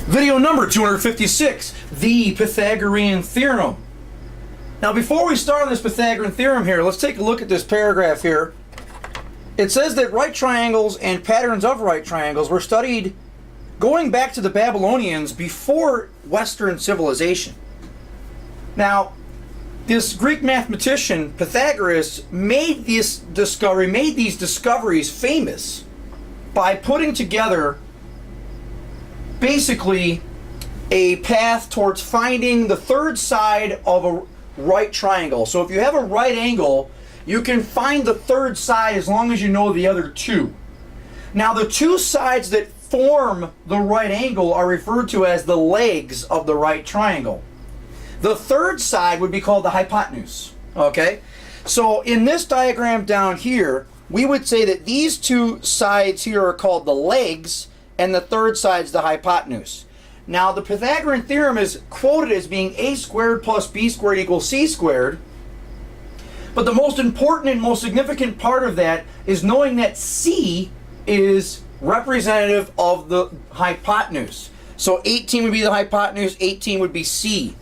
Video number 256, the Pythagorean Theorem. Now before we start on this Pythagorean Theorem here, let's take a look at this paragraph here. It says that right triangles and patterns of right triangles were studied going back to the Babylonians before Western civilization. Now, this Greek mathematician, Pythagoras, made these discoveries famous by putting together basically a path towards finding the third side of a right triangle. So if you have a right angle, you can find the third side as long as you know the other two. Now the two sides that form the right angle are referred to as the legs of the right triangle. The third side would be called the hypotenuse. Okay? So in this diagram down here, we would say that these two sides here are called the legs, and the third side is the hypotenuse. Now the Pythagorean theorem is quoted as being a squared plus b squared equals c squared. But the most important and most significant part of that is knowing that c is representative of the hypotenuse. So 18 would be the hypotenuse, 18 would be c.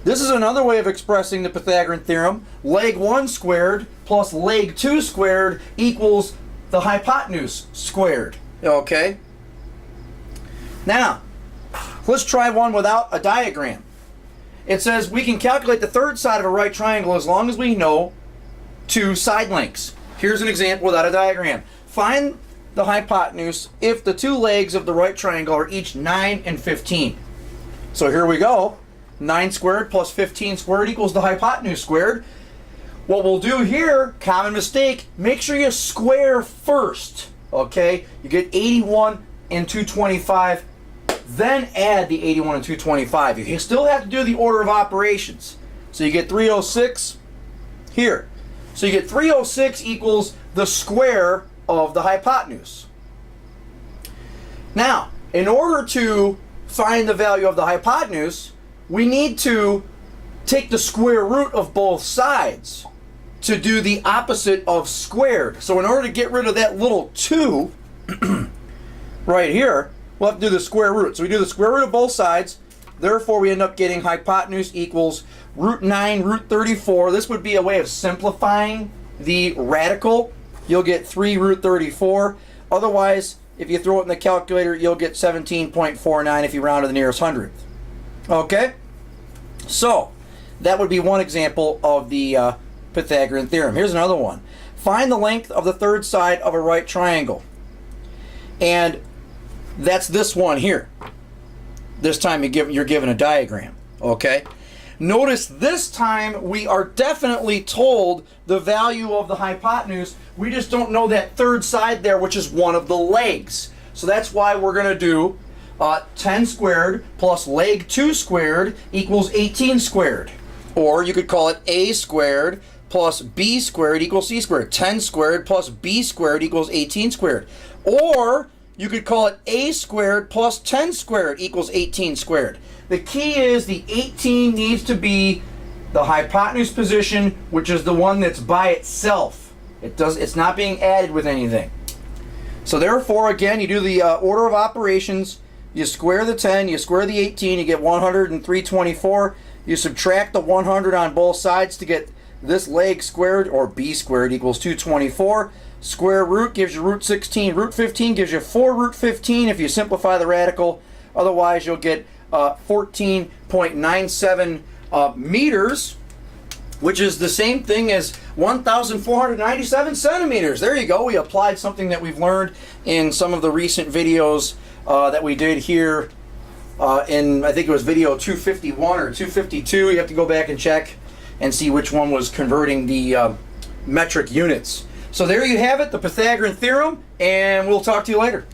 This is another way of expressing the Pythagorean theorem. Leg 1 squared plus leg 2 squared equals the hypotenuse squared. Okay? Now, let's try one without a diagram. It says we can calculate the third side of a right triangle as long as we know two side lengths. Here's an example without a diagram. Find the hypotenuse if the two legs of the right triangle are each 9 and 15. So here we go. 9 squared plus 15 squared equals the hypotenuse squared. What we'll do here, common mistake, make sure you square first. Okay? You get 81 and 225. Then add the 81 and 225. You still have to do the order of operations. So you get 306 here. So you get 306 equals the square of the hypotenuse. Now, in order to find the value of the hypotenuse, we need to take the square root of both sides to do the opposite of squared. So in order to get rid of that little 2 right here, we'll have to do the square root. So we do the square root of both sides. Therefore, we end up getting hypotenuse equals root 9, root 34. This would be a way of simplifying the radical. You'll get 3 root 34. Otherwise, if you throw it in the calculator, you'll get 17.49 if you round to the nearest hundredth. Okay? So, that would be one example of the Pythagorean theorem. Here's another one. Find the length of the third side of a right triangle. And that's this one here. This time you're given a diagram. Okay? Notice this time we are definitely told the value of the hypotenuse. We just don't know that third side there, which is one of the legs. So that's why we're going to do 10 squared plus leg 2 squared equals 18 squared. Or you could call it a squared plus b squared equals c squared. 10 squared plus b squared equals 18 squared. Or you could call it a squared plus 10 squared equals 18 squared. The key is the 18 needs to be the hypotenuse position, which is the one that's by itself. It's not being added with anything. So therefore, again, you do the order of operations. You square the 10, you square the 18, you get 103.24. You subtract the 100 on both sides to get this leg squared, or b squared equals 224. Square root gives you root 16. Root 15 gives you 4 root 15 if you simplify the radical. Otherwise, you'll get 14.97 meters, which is the same thing as 1,497 centimeters. There you go. We applied something that we've learned in some of the recent videos that we did here in, I think it was video 251 or 252. You have to go back and check and see which one was converting the metric units. So there you have it, the Pythagorean theorem, and we'll talk to you later.